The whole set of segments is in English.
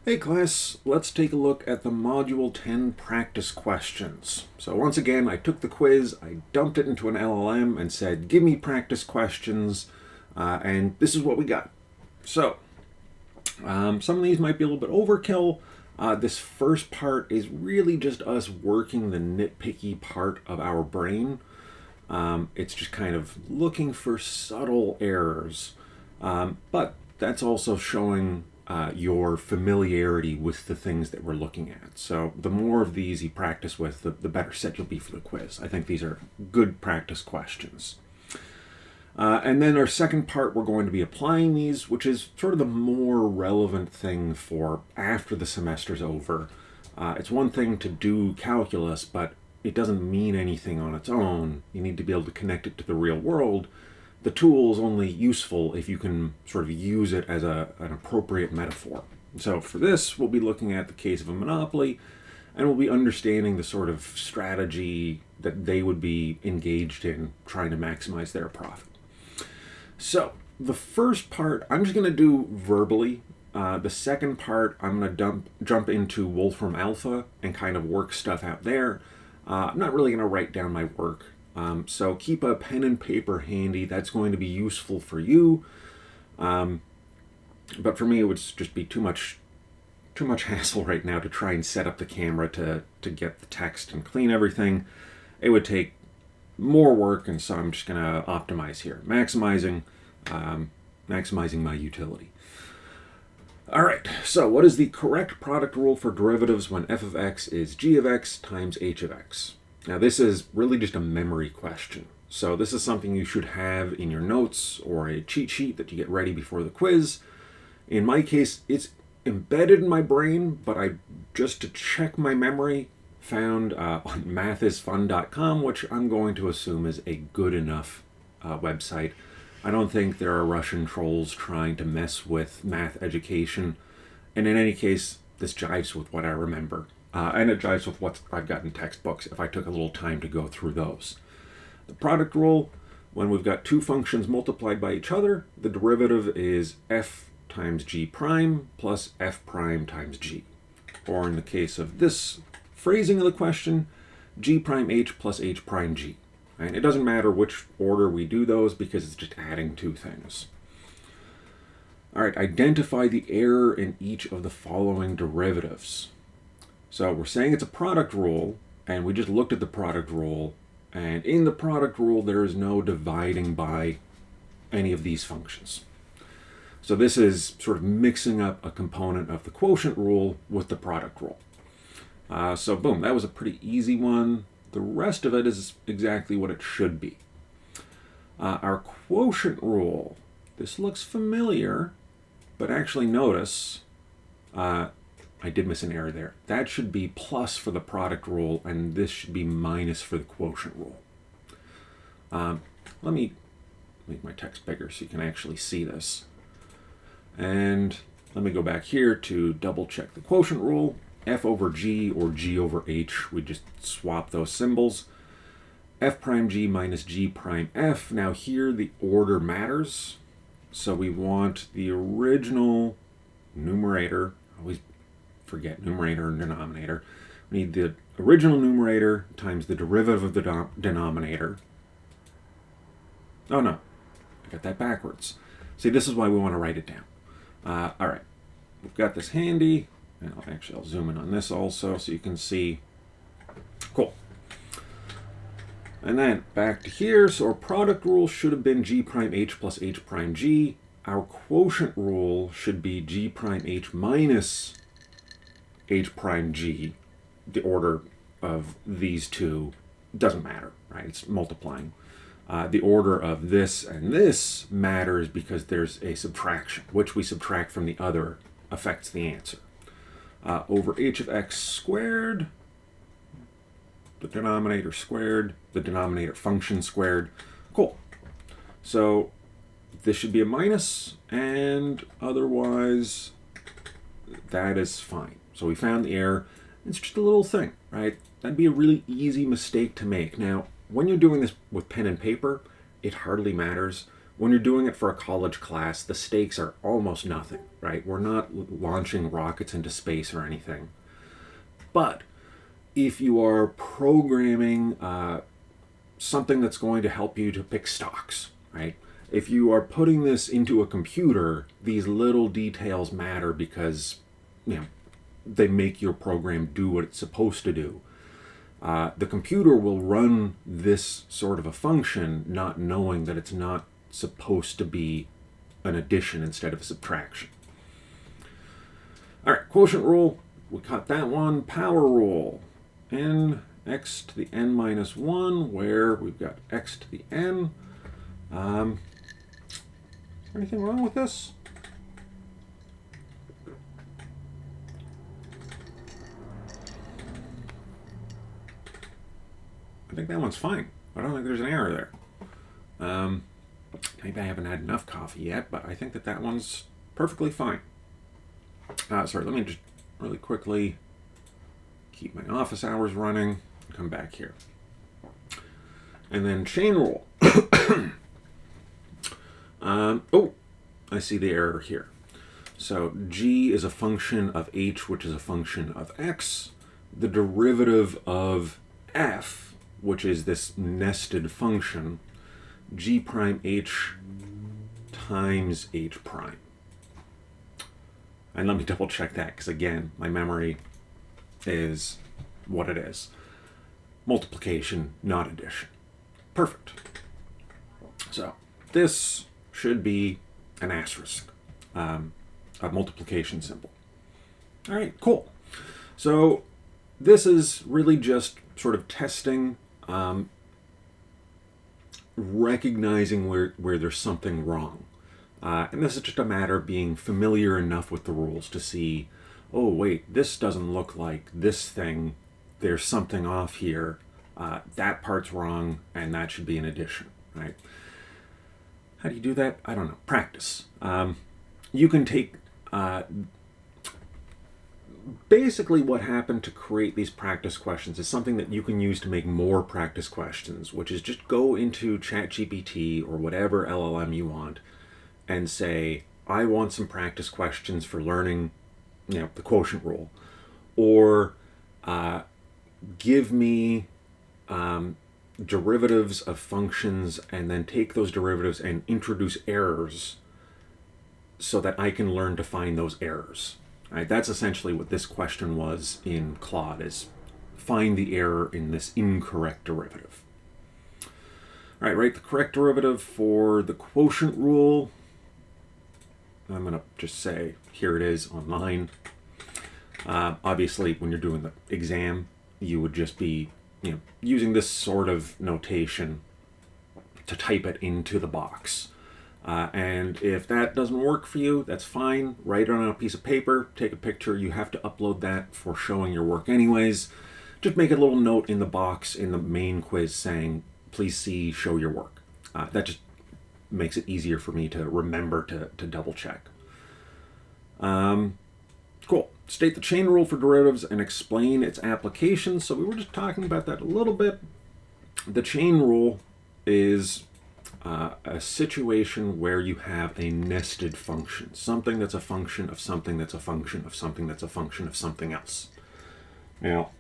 Hey class, let's take a look at the Module 10 practice questions. So once again, I took the quiz, I dumped it into an LLM and said, give me practice questions, and this is what we got. So, some of these might be a little bit overkill. This first part is really just us working the nitpicky part of our brain. It's just kind of looking for subtle errors, but that's also showing your familiarity with the things that we're looking at. So the more of these you practice with, the better set you'll be for the quiz. I think these are good practice questions. And then our second part, we're going to be applying these, which is sort of the more relevant thing for after the semester's over. It's one thing to do calculus, but it doesn't mean anything on its own. You need to be able to connect it to the real world. The tool is only useful if you can sort of use it as an appropriate metaphor. So for this, we'll be looking at the case of a monopoly, and we'll be understanding the sort of strategy that they would be engaged in trying to maximize their profit. So the first part, I'm just going to do verbally. The second part, I'm going to jump into Wolfram Alpha and kind of work stuff out there. I'm not really going to write down my work. So keep a pen and paper handy. That's going to be useful for you. But for me, it would just be too much hassle right now to try and set up the camera to get the text and clean everything. It would take more work, and so I'm just going to optimize here, maximizing my utility. All right, so what is the correct product rule for derivatives when f of x is g of x times h of x? Now this is really just a memory question. So this is something you should have in your notes or a cheat sheet that you get ready before the quiz. In my case, it's embedded in my brain, but I, just to check my memory, found on mathisfun.com, which I'm going to assume is a good enough website. I don't think there are Russian trolls trying to mess with math education. And in any case, this jives with what I remember. And it jives with what I've got in textbooks if I took a little time to go through those. The product rule, when we've got two functions multiplied by each other, the derivative is f times g prime plus f prime times g. Or in the case of this phrasing of the question, g prime h plus h prime g. And it doesn't matter which order we do those because it's just adding two things. All right, identify the error in each of the following derivatives. So we're saying it's a product rule, and we just looked at the product rule, and in the product rule there is no dividing by any of these functions. So this is sort of mixing up a component of the quotient rule with the product rule. So boom, that was a pretty easy one. The rest of it is exactly what it should be. Our quotient rule, this looks familiar, but actually notice, I did miss an error there. That should be plus for the product rule, and this should be minus for the quotient rule. Let me make my text bigger so you can actually see this. And let me go back here to double check the quotient rule. F over g or g over h, we just swap those symbols. F prime g minus g prime f. Now here the order matters. So we want the original numerator. I always forget numerator and denominator. We need the original numerator times the derivative of the denominator. Oh no, I got that backwards. See, this is why we want to write it down. All right, we've got this handy, and I'll zoom in on this also so you can see. Cool. And then back to here, so our product rule should have been g prime h plus h prime g. Our quotient rule should be g prime h minus h prime g. The order of these two doesn't matter, right? It's multiplying. The order of this and this matters because there's a subtraction. Which we subtract from the other affects the answer. Over h of x squared, the denominator squared, the denominator function squared. Cool. So this should be a minus, and otherwise that is fine. So we found the error. It's just a little thing, right? That'd be a really easy mistake to make. Now, when you're doing this with pen and paper, it hardly matters. when you're doing it for a college class, the stakes are almost nothing, right? We're not launching rockets into space or anything. But if you are programming something that's going to help you to pick stocks, right? If you are putting this into a computer, these little details matter because, they make your program do what it's supposed to do. The computer will run this sort of a function not knowing that it's not supposed to be an addition instead of a subtraction. All right, quotient rule, we got that one. Power rule, n x to the n minus 1, where we've got x to the n. Is there anything wrong with this? I think that one's fine. I don't think there's an error there. Maybe I haven't had enough coffee yet, but I think that one's perfectly fine. Sorry, let me just really quickly keep my office hours running and come back here. And then chain rule. Oh, I see the error here. So g is a function of h, which is a function of x. The derivative of f, which is this nested function, g prime h times h prime. And let me double check that, because again, my memory is what it is. Multiplication, not addition. Perfect. So this should be an asterisk, a multiplication symbol. All right, cool. So this is really just sort of testing, recognizing where there's something wrong. And this is just a matter of being familiar enough with the rules to see, oh, wait, this doesn't look like this thing. There's something off here. That part's wrong, and that should be an addition, right? How do you do that? I don't know. Practice. You can take... basically what happened to create these practice questions is something that you can use to make more practice questions, which is just go into ChatGPT or whatever LLM you want and say, I want some practice questions for learning, the quotient rule, or give me derivatives of functions and then take those derivatives and introduce errors so that I can learn to find those errors. Right? That's essentially what this question was in Claude, is find the error in this incorrect derivative. All right, write the correct derivative for the quotient rule. I'm going to just say, here it is online. Obviously, when you're doing the exam, you would just be using this sort of notation to type it into the box. And if that doesn't work for you, that's fine. Write it on a piece of paper, take a picture. You have to upload that for showing your work anyways. Just make a little note in the box in the main quiz saying, please see, show your work. That just makes it easier for me to remember to double check. Cool. State the chain rule for derivatives and explain its application. So we were just talking about that a little bit. The chain rule is a situation where you have a nested function, something that's a function of something that's a function of something that's a function of something else. Now,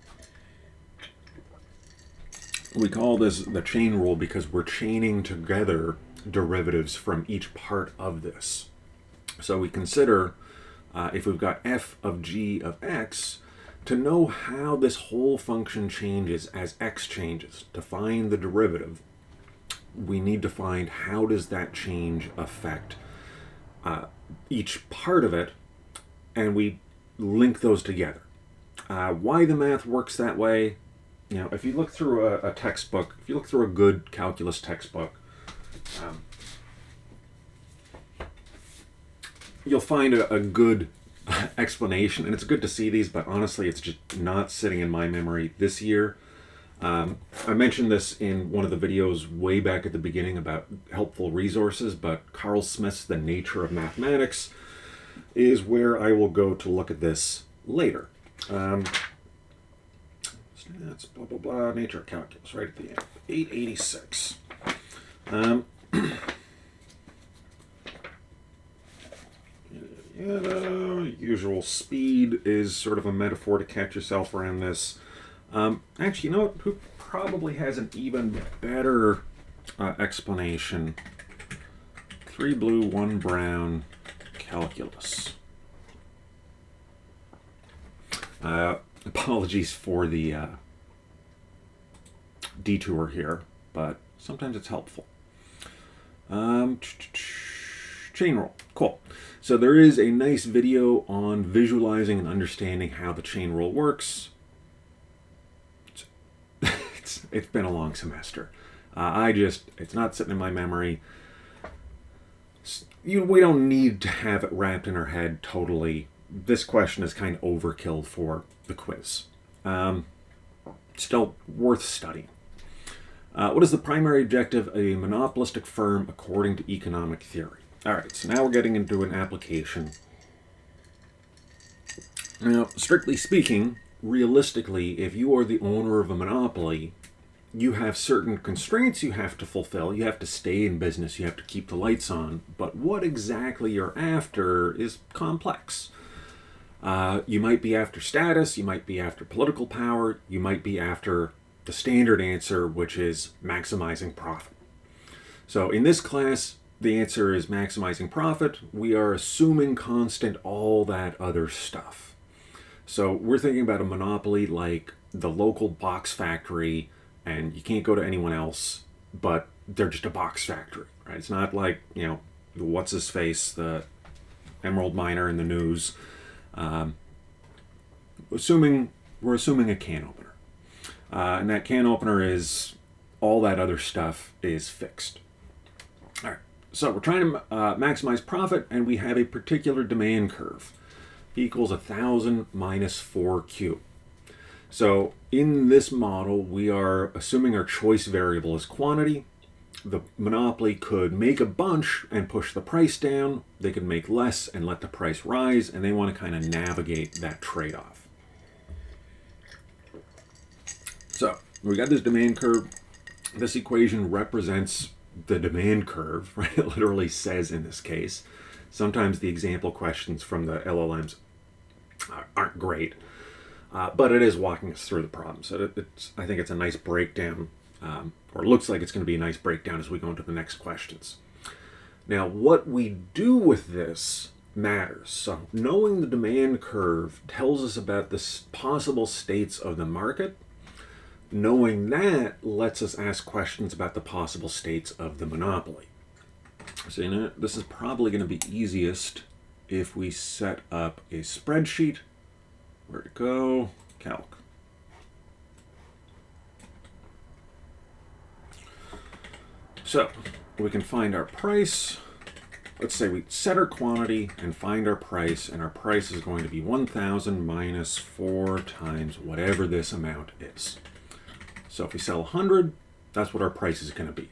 we call this the chain rule because we're chaining together derivatives from each part of this. So we consider, if we've got f of g of x, to know how this whole function changes as x changes, to find the derivative, we need to find how does that change affect each part of it, and we link those together. Why the math works that way, if you look through a textbook, if you look through a good calculus textbook, you'll find a good explanation, and it's good to see these, but honestly, it's just not sitting in my memory this year. I mentioned this in one of the videos way back at the beginning about helpful resources, but Carl Smith's The Nature of Mathematics is where I will go to look at this later. That's blah, blah, blah, Nature of Calculus, right at the end. 886. Usual speed is sort of a metaphor to catch yourself around this. Actually, you know what? Who probably has an even better explanation? 3 blue, 1 brown, calculus. Apologies for the detour here, but sometimes it's helpful. Chain rule. Cool. So there is a nice video on visualizing and understanding how the chain rule works. It's been a long semester. It's not sitting in my memory. We don't need to have it wrapped in our head totally. This question is kind of overkill for the quiz. Still worth studying. What is the primary objective of a monopolistic firm according to economic theory? All right, so now we're getting into an application. Now, strictly speaking, realistically, if you are the owner of a monopoly, you have certain constraints you have to fulfill. You have to stay in business. You have to keep the lights on. But what exactly you're after is complex. You might be after status. You might be after political power. You might be after the standard answer, which is maximizing profit. So in this class, the answer is maximizing profit. We are assuming constant all that other stuff. So we're thinking about a monopoly like the local box factory, and you can't go to anyone else, but they're just a box factory, right? It's not like, what's his face, the emerald miner in the news. We're assuming a can opener. And that can opener is all that other stuff is fixed. All right, so we're trying to maximize profit, and we have a particular demand curve. P equals 1,000 minus 4Q. So in this model, we are assuming our choice variable is quantity. The monopoly could make a bunch and push the price down. They could make less and let the price rise, and they want to kind of navigate that trade-off. So we got this demand curve. This equation represents the demand curve, right? It literally says in this case. Sometimes the example questions from the LLMs aren't great. But it is walking us through the problem. So I think it's a nice breakdown, or it looks like it's going to be a nice breakdown as we go into the next questions. Now, what we do with this matters. So knowing the demand curve tells us about the possible states of the market. Knowing that lets us ask questions about the possible states of the monopoly. So this is probably going to be easiest if we set up a spreadsheet. Where to go? Calc. So we can find our price. Let's say we set our quantity and find our price, and our price is going to be 1,000 minus 4 times whatever this amount is. So if we sell 100, that's what our price is going to be.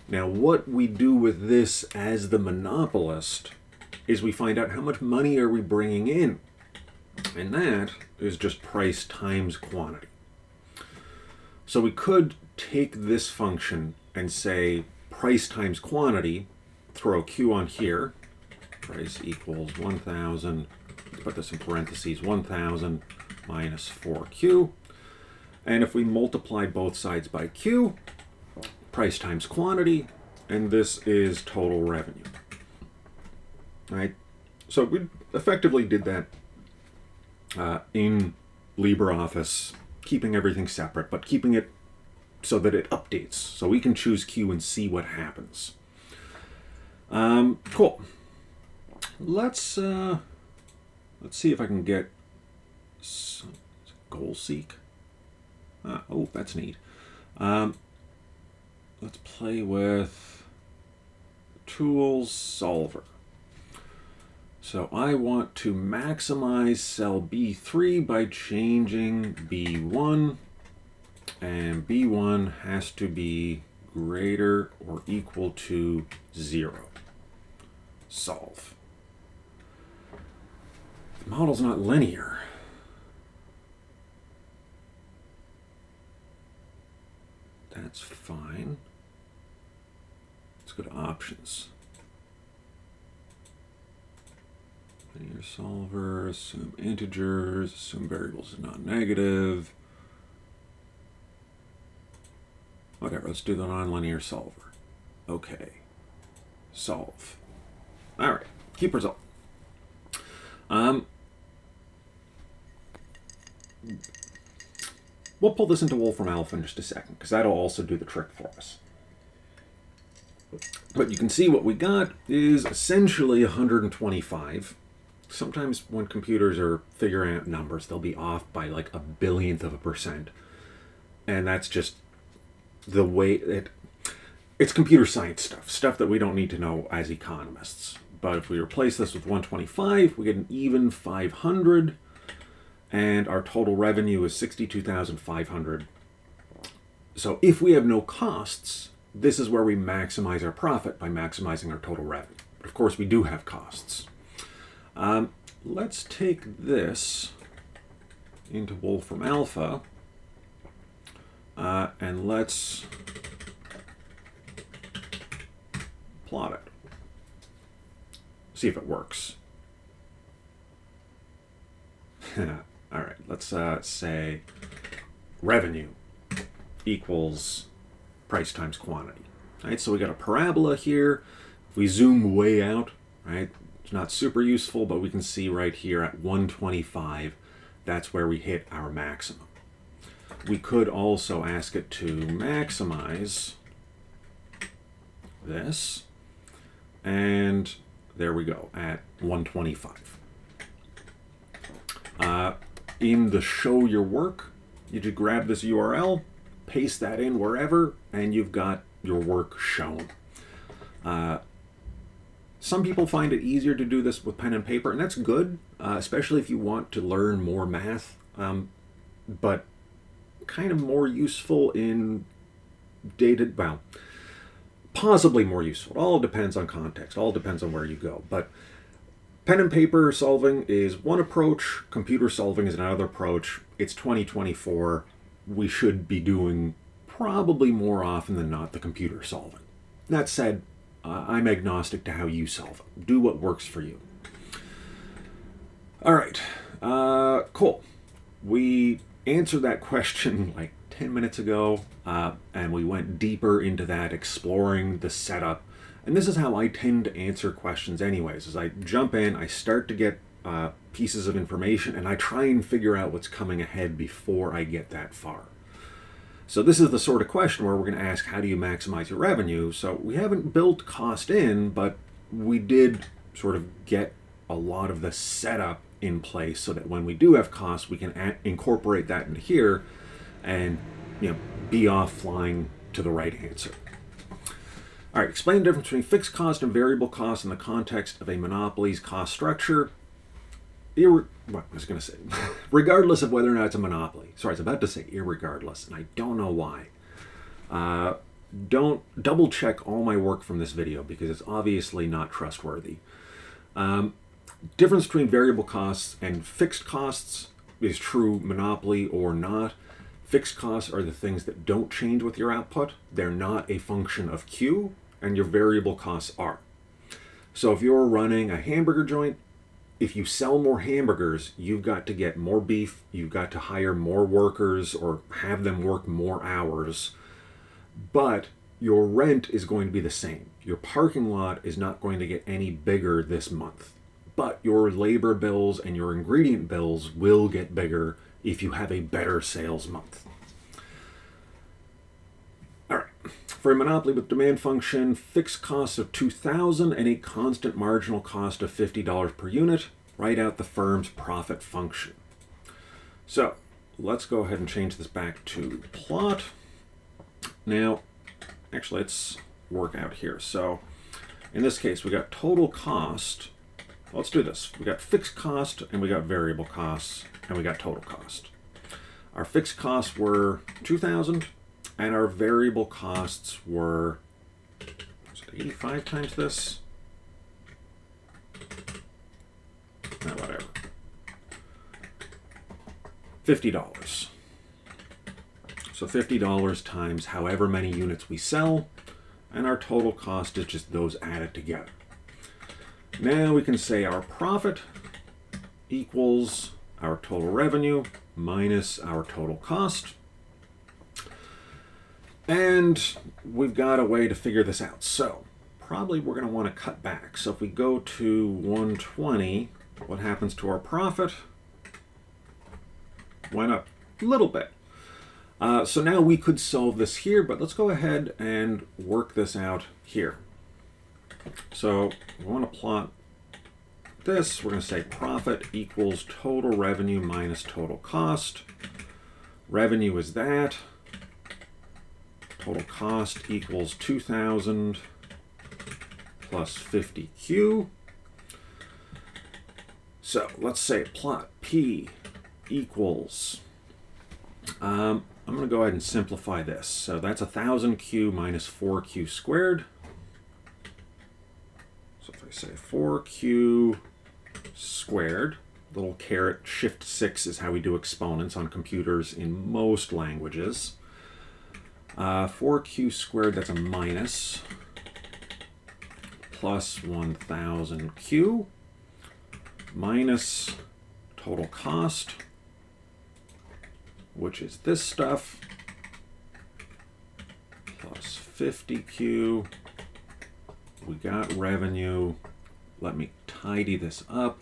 Now, what we do with this as the monopolist is we find out how much money are we bringing in. And that is just price times quantity. So we could take this function and say price times quantity, throw a Q on here, price equals 1,000, put this in parentheses, 1,000 minus 4Q. And if we multiply both sides by Q, price times quantity, and this is total revenue. Right? So we effectively did that in LibreOffice, keeping everything separate, but keeping it so that it updates, so we can choose Q and see what happens. Cool. Let's see if I can get some goal seek. Oh, that's neat. Let's play with tools solver. So I want to maximize cell B3 by changing B1, and B1 has to be greater or equal to 0. Solve. The model's not linear. That's fine. Let's go to options. Linear solver, assume integers, assume variables is non-negative. Whatever, let's do the nonlinear solver. Okay. Solve. All right, keep result. We'll pull this into Wolfram Alpha in just a second, because that'll also do the trick for us. But you can see what we got is essentially 125. Sometimes when computers are figuring out numbers, they'll be off by like 1/1000th of a percent. And that's just the way it's computer science stuff that we don't need to know as economists. But if we replace this with 125, we get an even 500, and our total revenue is 62,500. So if we have no costs, this is where we maximize our profit by maximizing our total revenue. But of course, we do have costs. Let's take this into Wolfram Alpha, and let's plot it. See if it works. All right, let's say revenue equals price times quantity. Right, so we got a parabola here. If we zoom way out, right, it's not super useful, but we can see right here at 125, that's where we hit our maximum. We could also ask it to maximize this, and there we go at 125. In the show your work, you just grab this URL, paste that in wherever, and you've got your work shown. Some people find it easier to do this with pen and paper, and that's good, especially if you want to learn more math, but kind of more useful in possibly more useful. It all depends on context, all depends on where you go. But pen and paper solving is one approach, computer solving is another approach. It's 2024. We should be doing probably more often than not the computer solving. That said, I'm agnostic to how you solve it. Do what works for you. All right, cool. We answered that question like 10 minutes ago, and we went deeper into that, exploring the setup. And this is how I tend to answer questions anyways, is I jump in, I start to get pieces of information, and I try and figure out what's coming ahead before I get that far. So this is the sort of question where we're going to ask, how do you maximize your revenue? So we haven't built cost in, but we did sort of get a lot of the setup in place so that when we do have costs, we can incorporate that into here and be off flying to the right answer. All right, explain the difference between fixed cost and variable cost in the context of a monopoly's cost structure. Regardless of whether or not it's a monopoly. Sorry, I was about to say irregardless, and I don't know why. Don't double check all my work from this video because it's obviously not trustworthy. Difference between variable costs and fixed costs is true monopoly or not. Fixed costs are the things that don't change with your output. They're not a function of Q, and your variable costs are. So if you're running a hamburger joint, if you sell more hamburgers, you've got to get more beef, you've got to hire more workers or have them work more hours, but your rent is going to be the same. Your parking lot is not going to get any bigger this month, but your labor bills and your ingredient bills will get bigger if you have a better sales month. All right, for a monopoly with demand function, fixed costs of $2,000 and a constant marginal cost of $50 per unit, write out the firm's profit function. So let's go ahead and change this back to plot. Now, actually, let's work out here. So in this case, we got total cost. Let's do this. We got fixed cost and we got variable costs and we got total cost. Our fixed costs were $2,000 and our variable costs were 85 times this. No, whatever. $50. So $50 times however many units we sell, and our total cost is just those added together. Now we can say our profit equals our total revenue minus our total cost. And we've got a way to figure this out. So probably we're going to want to cut back. So if we go to 120, what happens to our profit? Went up a little bit. So now we could solve this here, but let's go ahead and work this out here. So we want to plot this. We're going to say profit equals total revenue minus total cost. Revenue is that. Total cost equals 2,000 plus 50Q. So let's say plot P equals, I'm going to go ahead and simplify this. So that's 1,000Q minus 4Q squared. So if I say 4Q squared, little caret, shift 6 is how we do exponents on computers in most languages. 4Q squared, that's a minus, plus 1,000Q, minus total cost, which is this stuff, plus 50Q. We got revenue. Let me tidy this up.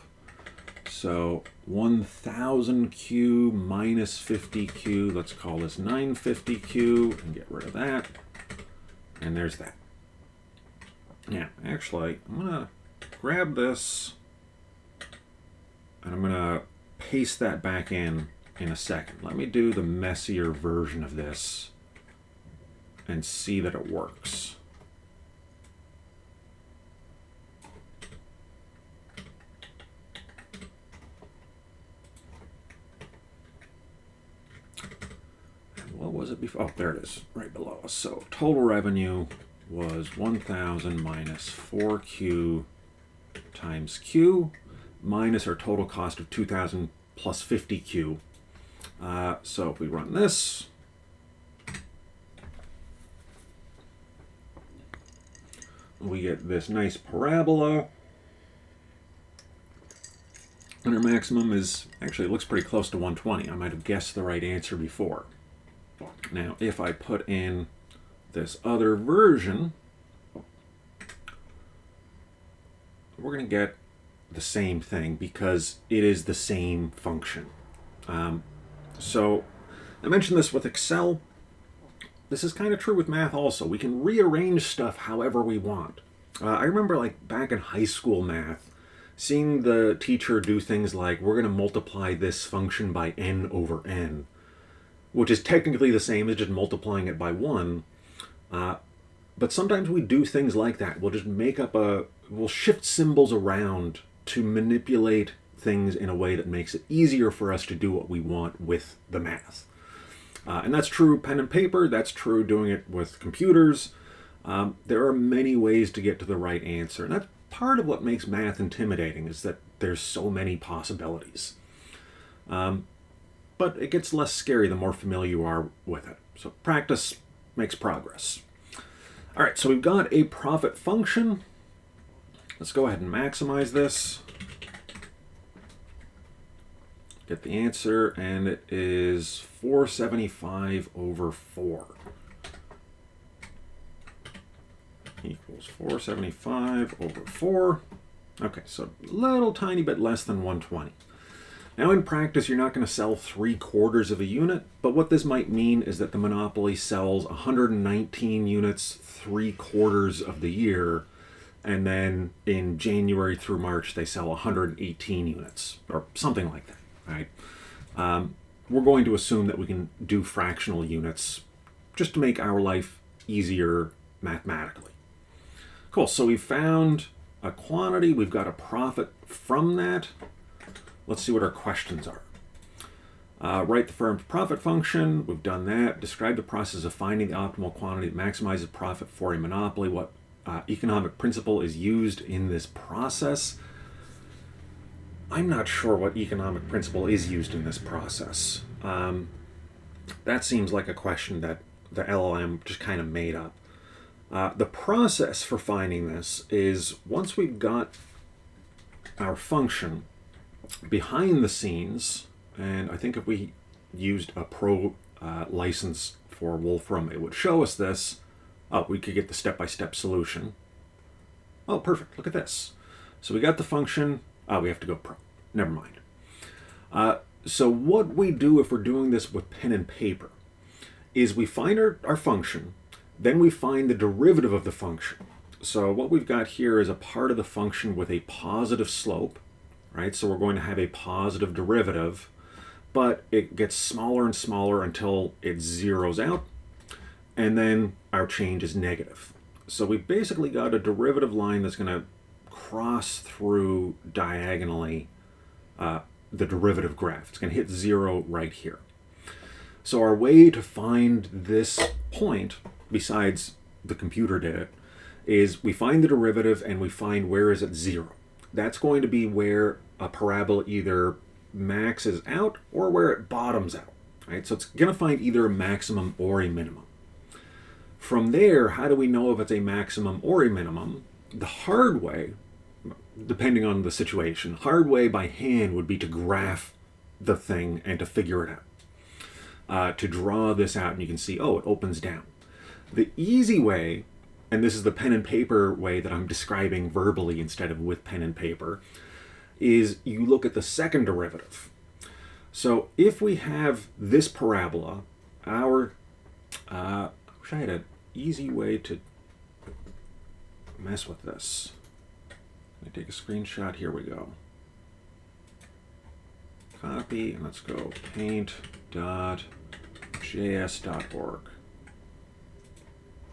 So 1,000Q minus 50Q, let's call this 950Q and get rid of that. And there's that. Now, actually, I'm going to grab this and I'm going to paste that back in a second. Let me do the messier version of this and see that it works. What was it before? Oh, there it is, right below us. So total revenue was 1,000 minus 4Q times Q minus our total cost of 2,000 plus 50Q. So if we run this, we get this nice parabola. And our maximum is, actually it looks pretty close to 120. I might have guessed the right answer before. Now, if I put in this other version, we're going to get the same thing because it is the same function. So I mentioned this with Excel. This is kind of true with math also. We can rearrange stuff however we want. I remember like back in high school math, seeing the teacher do things like, we're going to multiply this function by n over n, which is technically the same as just multiplying it by 1. But sometimes we do things like that. We'll just we'll shift symbols around to manipulate things in a way that makes it easier for us to do what we want with the math. And that's true pen and paper. That's true doing it with computers. There are many ways to get to the right answer. And that's part of what makes math intimidating, is that there's so many possibilities. But it gets less scary the more familiar you are with it. So practice makes progress. All right, so we've got a profit function. Let's go ahead and maximize this. Get the answer, and it is 475 over 4. Equals 475 over 4. Okay, so a little tiny bit less than 120. Now in practice, you're not going to sell 3/4 of a unit, but what this might mean is that the monopoly sells 119 units 3/4 of the year, and then in January through March, they sell 118 units, or something like that, right? We're going to assume that we can do fractional units just to make our life easier mathematically. Cool, so we've found a quantity, we've got a profit from that. Let's see what our questions are. Write the firm's profit function. We've done that. Describe the process of finding the optimal quantity that maximizes profit for a monopoly. What economic principle is used in this process? I'm not sure what economic principle is used in this process. That seems like a question that the LLM just kind of made up. The process for finding this is, once we've got our function, behind the scenes, and I think if we used a pro license for Wolfram, it would show us this. Oh, we could get the step-by-step solution. Oh, perfect. Look at this. So we got the function. Oh, we have to go pro. Never mind. So what we do if we're doing this with pen and paper is we find our function, then we find the derivative of the function. So what we've got here is a part of the function with a positive slope, right? So we're going to have a positive derivative, but it gets smaller and smaller until it zeroes out, and then our change is negative. So we basically got a derivative line that's going to cross through diagonally the derivative graph. It's going to hit 0 right here. So our way to find this point, besides the computer did it, is we find the derivative and we find where is it 0. That's going to be where a parabola either maxes out or where it bottoms out, right? So it's going to find either a maximum or a minimum. From there, how do we know if it's a maximum or a minimum? The hard way, depending on the situation, hard way by hand would be to graph the thing and to figure it out. To draw this out, and you can see, oh, it opens down. The easy way, and this is the pen and paper way that I'm describing verbally instead of with pen and paper, is you look at the second derivative. So if we have this parabola, I wish I had an easy way to mess with this. Let me take a screenshot. Here we go. Copy, and let's go paint.js.org.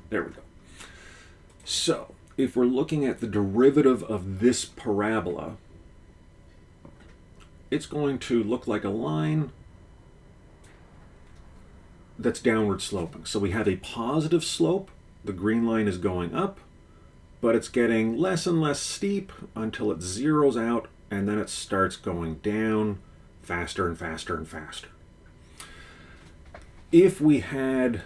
There we go. So if we're looking at the derivative of this parabola, it's going to look like a line that's downward sloping. So we have a positive slope. The green line is going up, but it's getting less and less steep until it zeroes out, and then it starts going down faster and faster and faster. If we had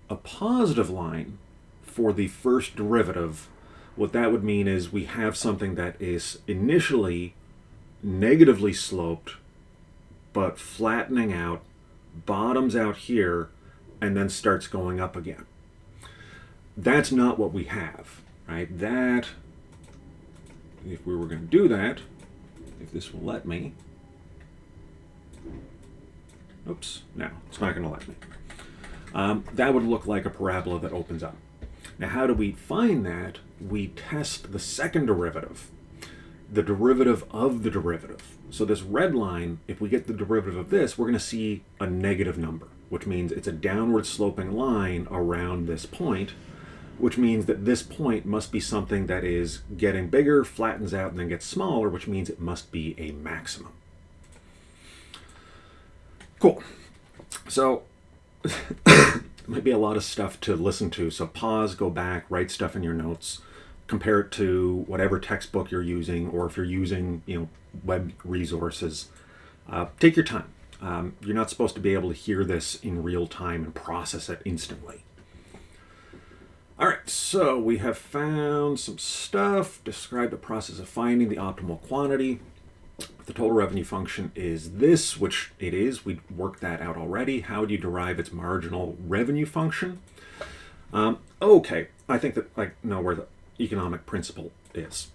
a positive line for the first derivative, what that would mean is we have something that is initially negatively sloped, but flattening out, bottoms out here, and then starts going up again. That's not what we have, right? That, if we were going to do that, if this will let me, oops, no, it's not going to let me. That would look like a parabola that opens up. Now, how do we find that? We test the second derivative, the derivative of the derivative. So this red line, if we get the derivative of this, we're going to see a negative number, which means it's a downward sloping line around this point, which means that this point must be something that is getting bigger, flattens out, and then gets smaller, which means it must be a maximum. Cool. So there might be a lot of stuff to listen to, so pause, go back, write stuff in your notes, compare it to whatever textbook you're using, or if you're using, web resources. Take your time. You're not supposed to be able to hear this in real time and process it instantly. All right, so we have found some stuff. Describe the process of finding the optimal quantity. The total revenue function is this, which it is. We worked that out already. How do you derive its marginal revenue function? Okay, I think that I know where the economic principle is.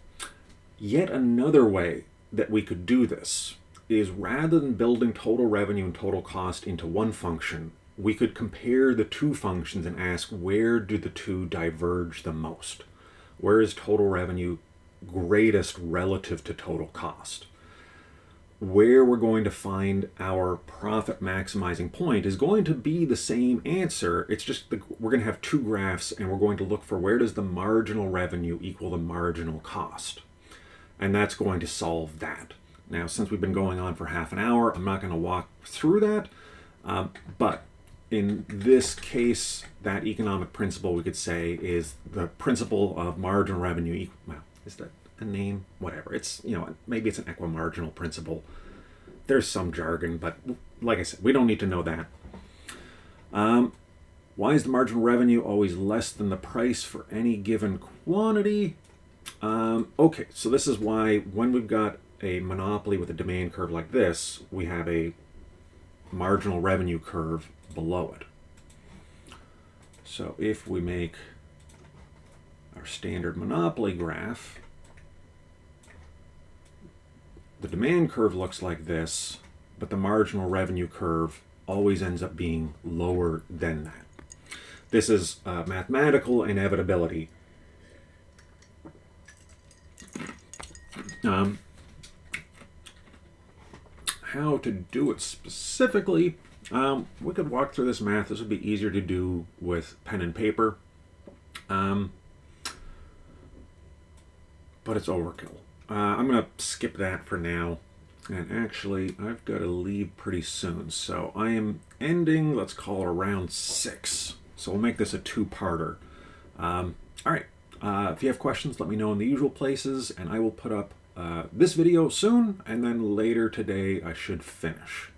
Yet another way that we could do this is, rather than building total revenue and total cost into one function, we could compare the two functions and ask, where do the two diverge the most? Where is total revenue greatest relative to total cost? Where we're going to find our profit maximizing point is going to be the same answer. It's just we're going to have two graphs, and we're going to look for where does the marginal revenue equal the marginal cost. And that's going to solve that. Now, since we've been going on for half an hour, I'm not going to walk through that. But in this case, that economic principle, we could say, is the principle of marginal revenue. Well, is that a name? Whatever. It's, maybe it's an equimarginal principle. There's some jargon, but like I said, we don't need to know that. Why is the marginal revenue always less than the price for any given quantity? Okay, so this is why when we've got a monopoly with a demand curve like this, we have a marginal revenue curve below it. So if we make our standard monopoly graph, the demand curve looks like this, but the marginal revenue curve always ends up being lower than that. This is mathematical inevitability. How to do it specifically, we could walk through this math. This would be easier to do with pen and paper, but it's overkill. I'm going to skip that for now, and actually I've got to leave pretty soon, so I am ending, let's call it around 6. So we'll make this a two-parter. All right, if you have questions, let me know in the usual places, and I will put up this video soon, and then later today I should finish.